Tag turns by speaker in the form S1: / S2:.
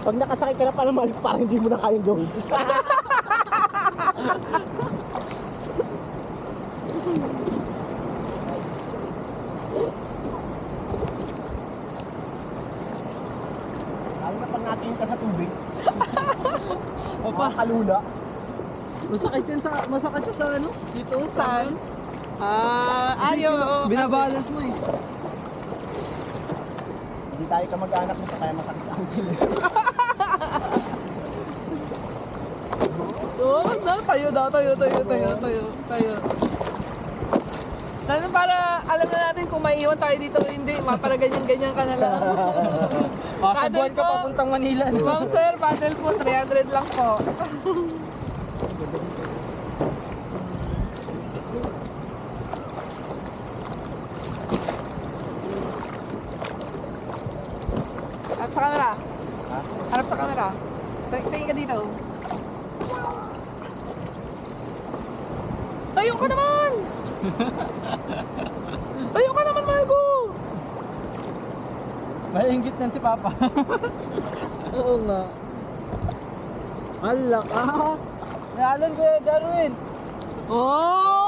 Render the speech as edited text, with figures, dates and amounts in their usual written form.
S1: Pag nakasakay ka na pala malik, parang hindi mo na kayang gawin. Lalo na pag natingin ka sa tubig.
S2: Opa,
S1: Kalula.
S2: masakit yan sa, masakit siya sa ano? Dito,
S3: Saan? Ayaw.
S2: Binabalance mo eh.
S1: Hindi tayo kamag-anak mo kaya masakit ang kilig.
S3: Oo, tayo. Sana para alam na natin kung maiiwan tayo dito o hindi. Para ganyan-ganyan ka na lang.
S2: Sa buwan ka papuntang Manila. No?
S3: Ma'am sir, paddle po, 300 lang po. Harap sa camera.
S1: Ha?
S3: Harap sa camera. Tingin ka dito. Tayo ka naman! Tayo ka naman, mahal ko!
S2: Maingit nan si Papa. Oo nga. Alak ah. Nalan ko Darwin.
S3: Oh!